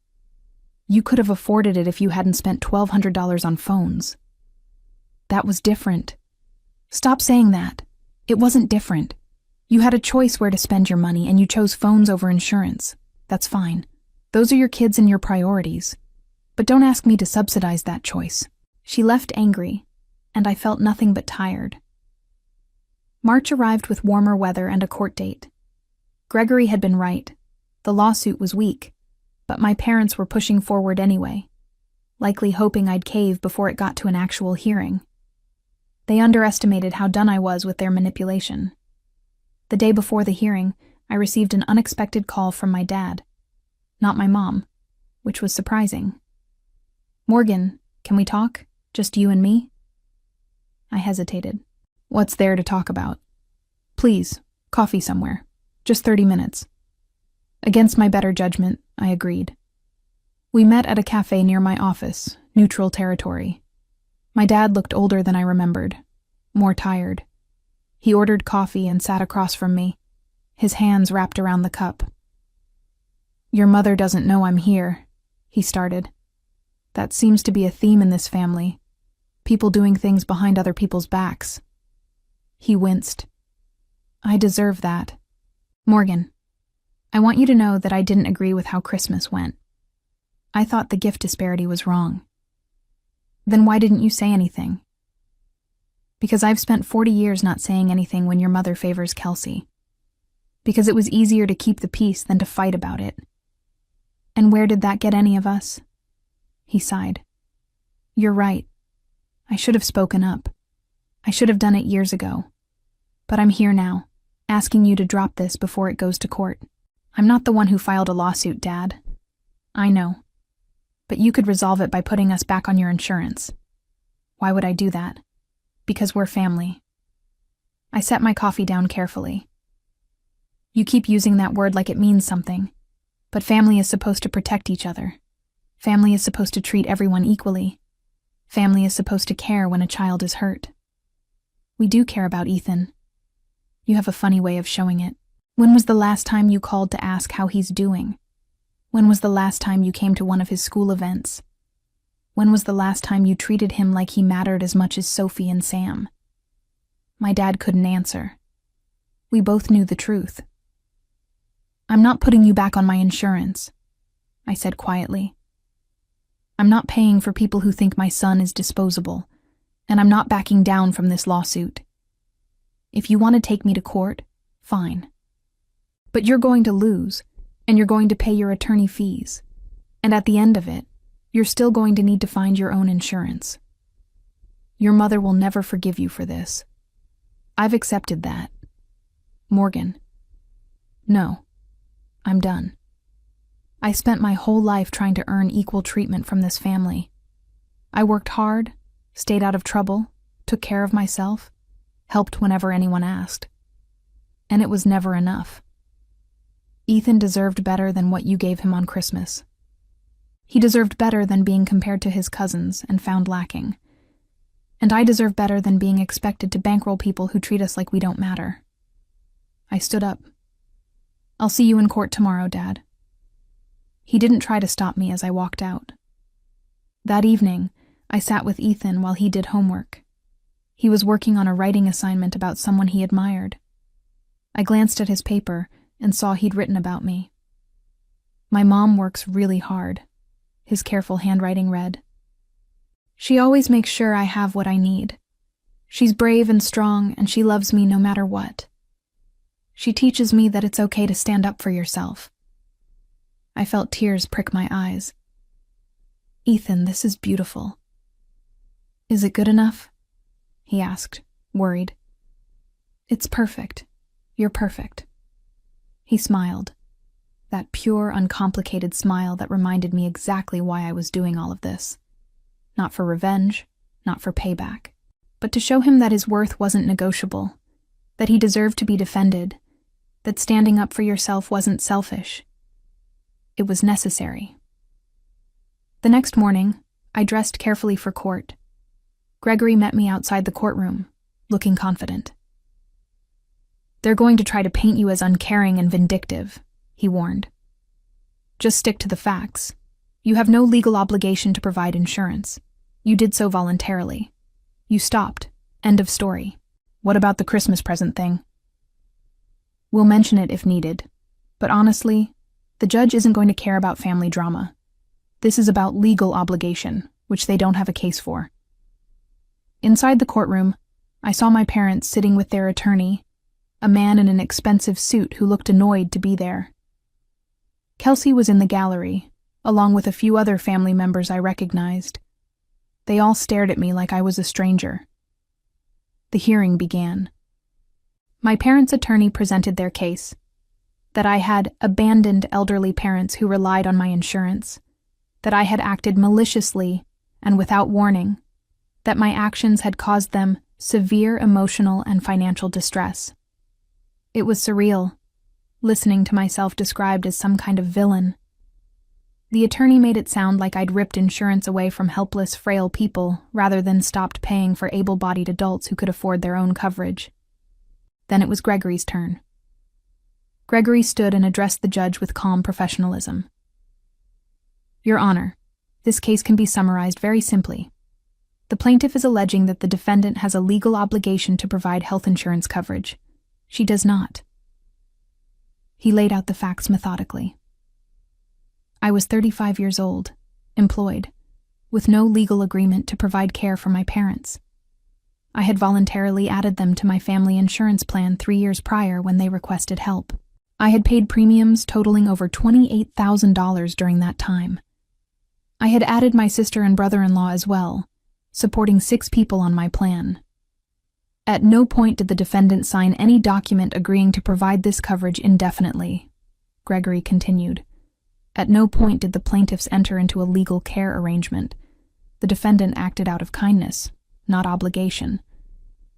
You could have afforded it if you hadn't spent $1,200 on phones. That was different. Stop saying that. It wasn't different. You had a choice where to spend your money and you chose phones over insurance. That's fine. Those are your kids and your priorities. But don't ask me to subsidize that choice. She left angry, and I felt nothing but tired. March arrived with warmer weather and a court date. Gregory had been right. The lawsuit was weak, but my parents were pushing forward anyway, likely hoping I'd cave before it got to an actual hearing. They underestimated how done I was with their manipulation. The day before the hearing, I received an unexpected call from my dad. Not my mom, which was surprising. Morgan, can we talk? Just you and me? I hesitated. What's there to talk about? Please, coffee somewhere. Just 30 minutes. Against my better judgment, I agreed. We met at a cafe near my office, neutral territory. My dad looked older than I remembered, more tired. He ordered coffee and sat across from me, his hands wrapped around the cup. Your mother doesn't know I'm here, he started. That seems to be a theme in this family. People doing things behind other people's backs. He winced. I deserve that. Morgan, I want you to know that I didn't agree with how Christmas went. I thought the gift disparity was wrong. Then why didn't you say anything? Because I've spent 40 years not saying anything when your mother favors Kelsey. Because it was easier to keep the peace than to fight about it. And where did that get any of us? He sighed. You're right. I should have spoken up. I should have done it years ago. But I'm here now, asking you to drop this before it goes to court. I'm not the one who filed a lawsuit, Dad. I know. But you could resolve it by putting us back on your insurance. Why would I do that? Because we're family. I set my coffee down carefully. You keep using that word like it means something. But family is supposed to protect each other. Family is supposed to treat everyone equally. Family is supposed to care when a child is hurt. We do care about Ethan. You have a funny way of showing it. When was the last time you called to ask how he's doing? When was the last time you came to one of his school events? When was the last time you treated him like he mattered as much as Sophie and Sam? My dad couldn't answer. We both knew the truth. I'm not putting you back on my insurance, I said quietly. I'm not paying for people who think my son is disposable, and I'm not backing down from this lawsuit. If you want to take me to court, fine. But you're going to lose, and you're going to pay your attorney fees. And at the end of it, you're still going to need to find your own insurance. Your mother will never forgive you for this. I've accepted that. Morgan. No. I'm done. I spent my whole life trying to earn equal treatment from this family. I worked hard, stayed out of trouble, took care of myself, helped whenever anyone asked. And it was never enough. Ethan deserved better than what you gave him on Christmas. He deserved better than being compared to his cousins and found lacking. And I deserve better than being expected to bankroll people who treat us like we don't matter. I stood up. I'll see you in court tomorrow, Dad. He didn't try to stop me as I walked out. That evening, I sat with Ethan while he did homework. He was working on a writing assignment about someone he admired. I glanced at his paper and saw he'd written about me. My mom works really hard, his careful handwriting read. She always makes sure I have what I need. She's brave and strong, and she loves me no matter what. She teaches me that it's okay to stand up for yourself. I felt tears prick my eyes. Ethan, this is beautiful. Is it good enough? He asked, worried. It's perfect. You're perfect. He smiled. That pure, uncomplicated smile that reminded me exactly why I was doing all of this. Not for revenge, not for payback, but to show him that his worth wasn't negotiable, that he deserved to be defended, that standing up for yourself wasn't selfish. It was necessary. The next morning, I dressed carefully for court. Gregory met me outside the courtroom, looking confident. They're going to try to paint you as uncaring and vindictive, he warned. Just stick to the facts. You have no legal obligation to provide insurance. You did so voluntarily. You stopped. End of story. What about the Christmas present thing? We'll mention it if needed. But honestly, the judge isn't going to care about family drama. This is about legal obligation, which they don't have a case for. Inside the courtroom, I saw my parents sitting with their attorney, a man in an expensive suit who looked annoyed to be there. Kelsey was in the gallery, along with a few other family members I recognized. They all stared at me like I was a stranger. The hearing began. My parents' attorney presented their case, that I had abandoned elderly parents who relied on my insurance, that I had acted maliciously and without warning, that my actions had caused them severe emotional and financial distress. It was surreal, listening to myself described as some kind of villain. The attorney made it sound like I'd ripped insurance away from helpless, frail people rather than stopped paying for able-bodied adults who could afford their own coverage. Then it was Gregory's turn. Gregory stood and addressed the judge with calm professionalism. Your Honor, this case can be summarized very simply. The plaintiff is alleging that the defendant has a legal obligation to provide health insurance coverage. She does not. He laid out the facts methodically. I was 35 years old, employed, with no legal agreement to provide care for my parents. I had voluntarily added them to my family insurance plan 3 years prior when they requested help. I had paid premiums totaling over $28,000 during that time. I had added my sister and brother-in-law as well, supporting 6 people on my plan. At no point did the defendant sign any document agreeing to provide this coverage indefinitely, Gregory continued. At no point did the plaintiffs enter into a legal care arrangement. The defendant acted out of kindness, not obligation.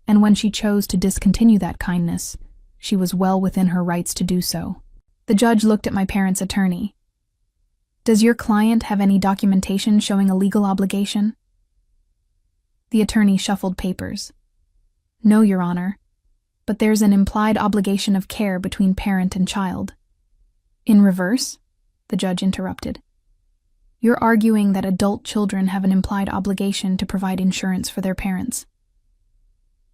And when she chose to discontinue that kindness, She was well within her rights to do so. The judge looked at my parents' attorney. Does your client have any documentation showing a legal obligation? The attorney shuffled papers. No, Your Honor, but there's an implied obligation of care between parent and child. In reverse? The judge interrupted. You're arguing that adult children have an implied obligation to provide insurance for their parents.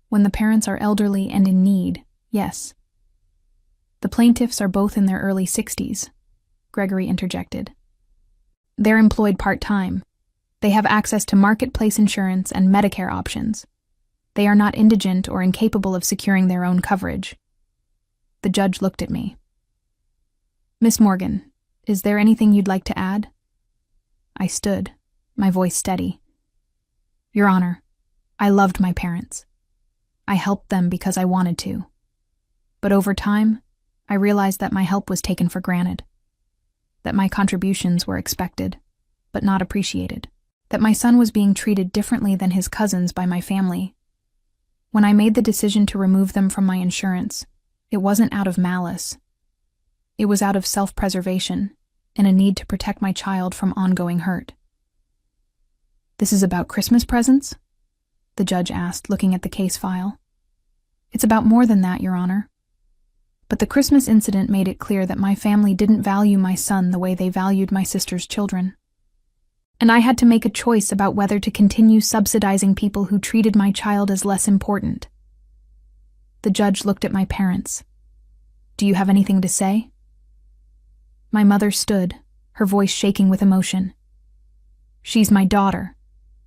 When the parents are elderly and in need, yes. The plaintiffs are both in their early 60s, Gregory interjected. They're employed part-time. They have access to marketplace insurance and Medicare options. They are not indigent or incapable of securing their own coverage. The judge looked at me. Miss Morgan, is there anything you'd like to add? I stood, my voice steady. Your Honor, I loved my parents. I helped them because I wanted to. But over time, I realized that my help was taken for granted. That my contributions were expected, but not appreciated. That my son was being treated differently than his cousins by my family. When I made the decision to remove them from my insurance, it wasn't out of malice. It was out of self-preservation and a need to protect my child from ongoing hurt. This is about Christmas presents? The judge asked, looking at the case file. It's about more than that, Your Honor. But the Christmas incident made it clear that my family didn't value my son the way they valued my sister's children. And I had to make a choice about whether to continue subsidizing people who treated my child as less important. The judge looked at my parents. Do you have anything to say? My mother stood, her voice shaking with emotion. She's my daughter.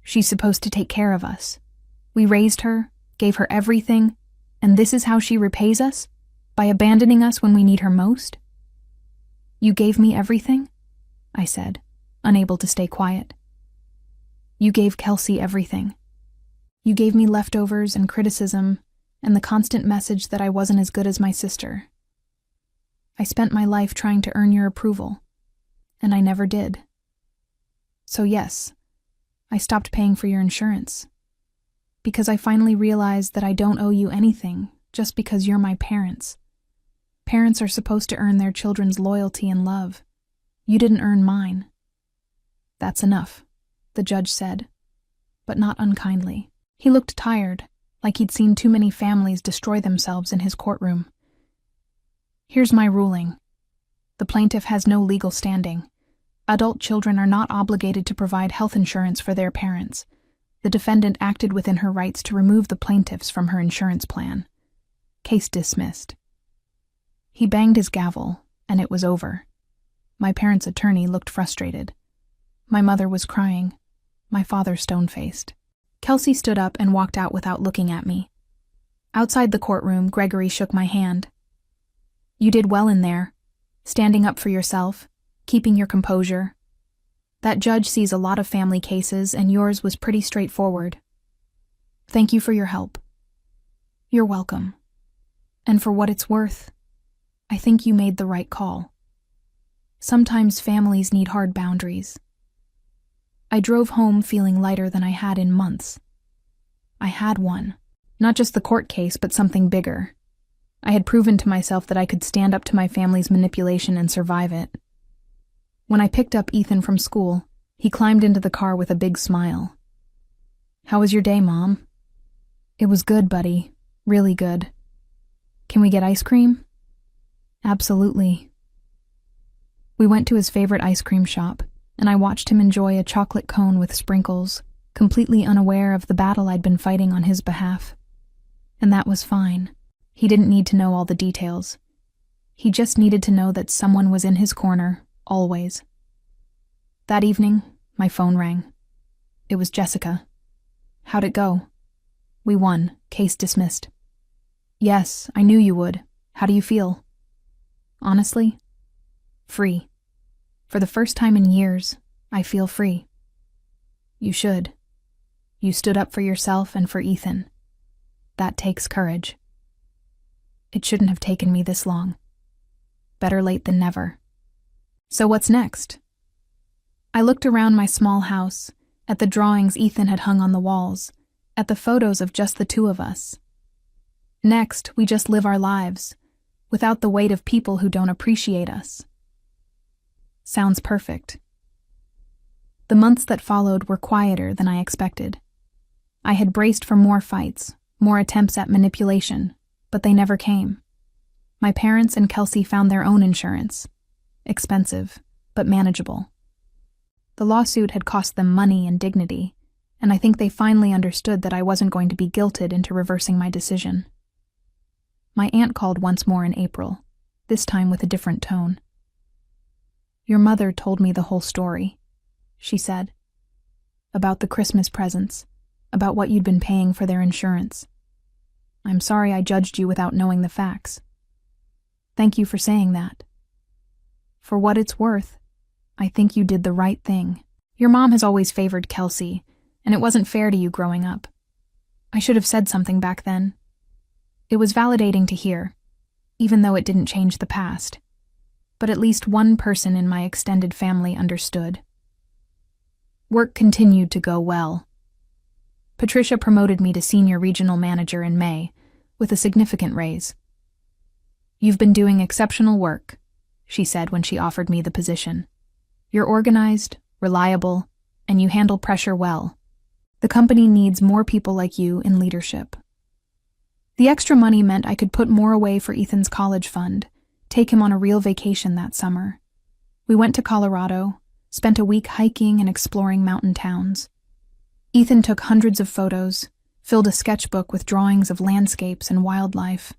She's supposed to take care of us. We raised her, gave her everything, and this is how she repays us? By abandoning us when we need her most? You gave me everything? I said, unable to stay quiet. You gave Kelsey everything. You gave me leftovers and criticism and the constant message that I wasn't as good as my sister. I spent my life trying to earn your approval, and I never did. So yes, I stopped paying for your insurance, because I finally realized that I don't owe you anything just because you're my parents. Parents are supposed to earn their children's loyalty and love. You didn't earn mine. That's enough, the judge said, but not unkindly. He looked tired, like he'd seen too many families destroy themselves in his courtroom. Here's my ruling. The plaintiff has no legal standing. Adult children are not obligated to provide health insurance for their parents. The defendant acted within her rights to remove the plaintiffs from her insurance plan. Case dismissed. He banged his gavel, and it was over. My parents' attorney looked frustrated. My mother was crying, my father stone-faced. Kelsey stood up and walked out without looking at me. Outside the courtroom, Gregory shook my hand. You did well in there, standing up for yourself, keeping your composure. That judge sees a lot of family cases, and yours was pretty straightforward. Thank you for your help. You're welcome. And for what it's worth, I think you made the right call. Sometimes families need hard boundaries. I drove home feeling lighter than I had in months. I had one. Not just the court case, but something bigger. I had proven to myself that I could stand up to my family's manipulation and survive it. When I picked up Ethan from school, he climbed into the car with a big smile. How was your day, Mom? It was good, buddy. Really good. Can we get ice cream? Absolutely. We went to his favorite ice cream shop, and I watched him enjoy a chocolate cone with sprinkles, completely unaware of the battle I'd been fighting on his behalf. And that was fine. He didn't need to know all the details. He just needed to know that someone was in his corner, always. That evening, my phone rang. It was Jessica. How'd it go? We won. Case dismissed. Yes, I knew you would. How do you feel? Honestly, free. For the first time in years, I feel free. You should. You stood up for yourself and for Ethan. That takes courage. It shouldn't have taken me this long. Better late than never. So what's next? I looked around my small house, at the drawings Ethan had hung on the walls, at the photos of just the two of us. Next, we just live our lives, without the weight of people who don't appreciate us. Sounds perfect. The months that followed were quieter than I expected. I had braced for more fights, more attempts at manipulation, but they never came. My parents and Kelsey found their own insurance. Expensive, but manageable. The lawsuit had cost them money and dignity, and I think they finally understood that I wasn't going to be guilted into reversing my decision. My aunt called once more in April, this time with a different tone. "Your mother told me the whole story," she said. "About the Christmas presents, about what you'd been paying for their insurance. I'm sorry I judged you without knowing the facts. Thank you for saying that. For what it's worth, I think you did the right thing. Your mom has always favored Kelsey, and it wasn't fair to you growing up. I should have said something back then. It was validating to hear, even though it didn't change the past. But at least one person in my extended family understood." Work continued to go well. Patricia promoted me to senior regional manager in May, with a significant raise. "You've been doing exceptional work," she said when she offered me the position. "You're organized, reliable, and you handle pressure well. The company needs more people like you in leadership." The extra money meant I could put more away for Ethan's college fund, take him on a real vacation that summer. We went to Colorado, spent a week hiking and exploring mountain towns. Ethan took hundreds of photos, filled a sketchbook with drawings of landscapes and wildlife.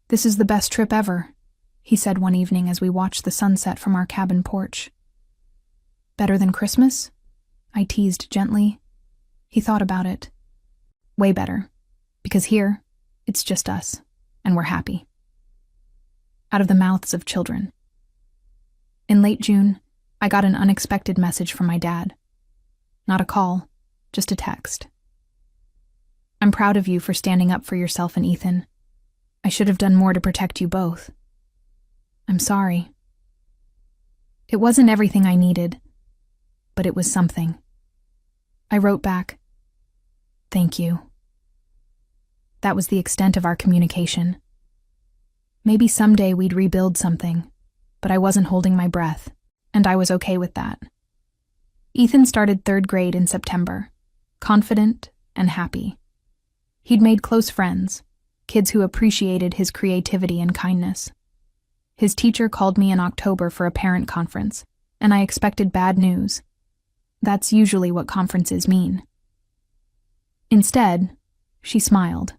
"This is the best trip ever," he said one evening as we watched the sunset from our cabin porch. "Better than Christmas?" I teased gently. He thought about it. "Way better, because here, it's just us, and we're happy." Out of the mouths of children. In late June, I got an unexpected message from my dad. Not a call, just a text. "I'm proud of you for standing up for yourself and Ethan. I should have done more to protect you both. I'm sorry. It wasn't everything I needed, but it was something." I wrote back, "Thank you." That was the extent of our communication. Maybe someday we'd rebuild something, but I wasn't holding my breath, and I was okay with that. Ethan started 3rd grade in September, confident and happy. He'd made close friends, kids who appreciated his creativity and kindness. His teacher called me in October for a parent conference, and I expected bad news. That's usually what conferences mean. Instead, she smiled.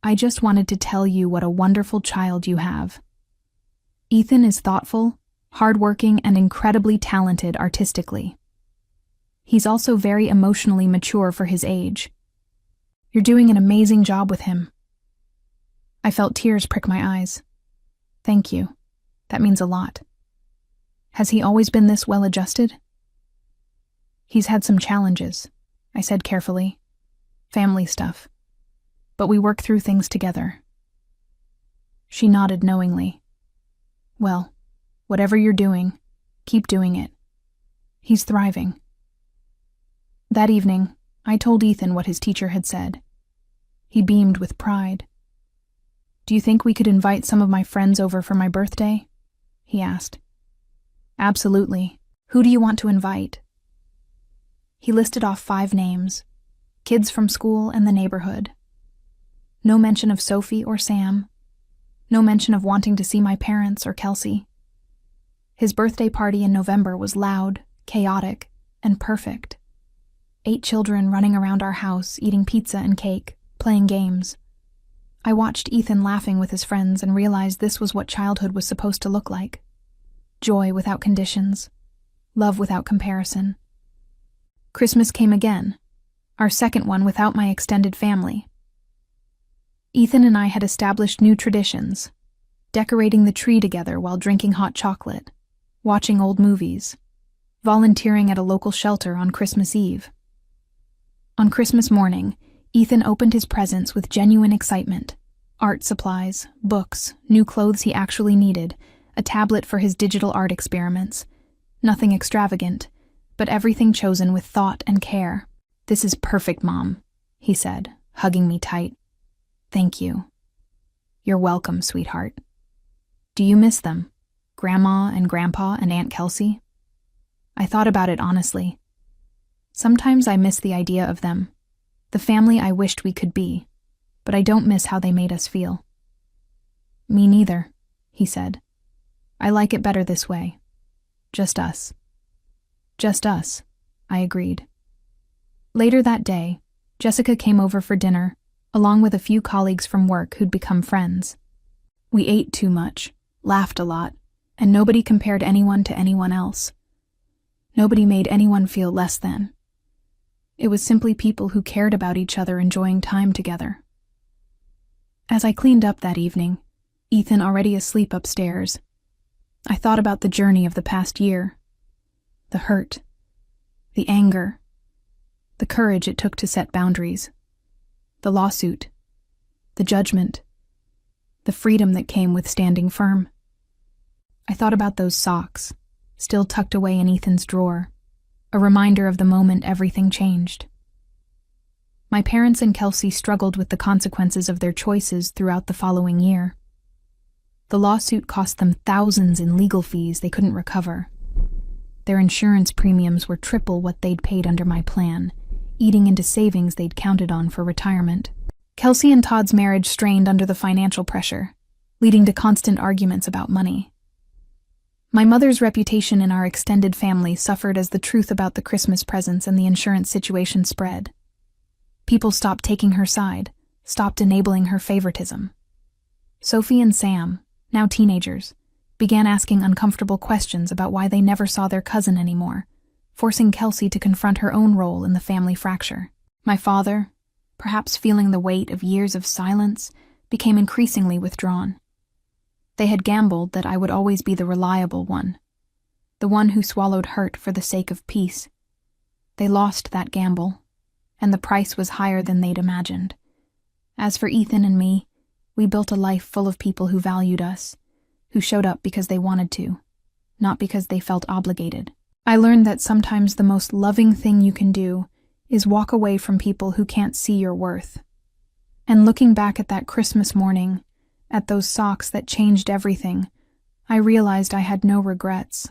"I just wanted to tell you what a wonderful child you have. Ethan is thoughtful, hardworking, and incredibly talented artistically. He's also very emotionally mature for his age. You're doing an amazing job with him." I felt tears prick my eyes. "Thank you. That means a lot. Has he always been this well-adjusted?" "He's had some challenges," I said carefully. "Family stuff. But we work through things together." She nodded knowingly. "Well, whatever you're doing, keep doing it. He's thriving." That evening, I told Ethan what his teacher had said. He beamed with pride. "Do you think we could invite some of my friends over for my birthday?" he asked. "Absolutely. Who do you want to invite?" He listed off 5 names, kids from school and the neighborhood. No mention of Sophie or Sam. No mention of wanting to see my parents or Kelsey. His birthday party in November was loud, chaotic, and perfect. 8 children running around our house, eating pizza and cake, playing games. I watched Ethan laughing with his friends and realized this was what childhood was supposed to look like. Joy without conditions. Love without comparison. Christmas came again, our second one without my extended family. Ethan and I had established new traditions, decorating the tree together while drinking hot chocolate, watching old movies, volunteering at a local shelter on Christmas Eve. On Christmas morning, Ethan opened his presents with genuine excitement. Art supplies, books, new clothes he actually needed, a tablet for his digital art experiments. Nothing extravagant, but everything chosen with thought and care. "This is perfect, Mom," he said, hugging me tight. "Thank you. You're welcome, sweetheart. Do you miss them? Grandma and Grandpa and Aunt Kelsey? I thought about it honestly. Sometimes I miss the idea of them, the family I wished we could be, but I don't miss how they made us feel. Me neither, he said. I like it better this way. Just us. Just us, I agreed. Later that day, Jessica came over for dinner, along with a few colleagues from work who'd become friends. We ate too much, laughed a lot, and nobody compared anyone to anyone else. Nobody made anyone feel less than. It was simply people who cared about each other enjoying time together. As I cleaned up that evening, Ethan already asleep upstairs, I thought about the journey of the past year. The hurt, the anger, the courage it took to set boundaries, the lawsuit, the judgment, the freedom that came with standing firm. I thought about those socks, still tucked away in Ethan's drawer, a reminder of the moment everything changed. My parents and Kelsey struggled with the consequences of their choices throughout the following year. The lawsuit cost them thousands in legal fees they couldn't recover. Their insurance premiums were triple what they'd paid under my plan, eating into savings they'd counted on for retirement. Kelsey and Todd's marriage strained under the financial pressure, leading to constant arguments about money. My mother's reputation in our extended family suffered as the truth about the Christmas presents and the insurance situation spread. People stopped taking her side, stopped enabling her favoritism. Sophie and Sam, now teenagers, began asking uncomfortable questions about why they never saw their cousin anymore, forcing Kelsey to confront her own role in the family fracture. My father, perhaps feeling the weight of years of silence, became increasingly withdrawn. They had gambled that I would always be the reliable one, the one who swallowed hurt for the sake of peace. They lost that gamble, and the price was higher than they'd imagined. As for Ethan and me, we built a life full of people who valued us, who showed up because they wanted to, not because they felt obligated. I learned that sometimes the most loving thing you can do is walk away from people who can't see your worth. And looking back at that Christmas morning, at those socks that changed everything, I realized I had no regrets.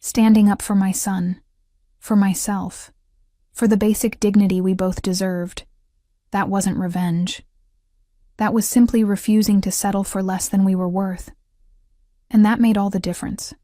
Standing up for my son, for myself, for the basic dignity we both deserved, that wasn't revenge. That was simply refusing to settle for less than we were worth. And that made all the difference.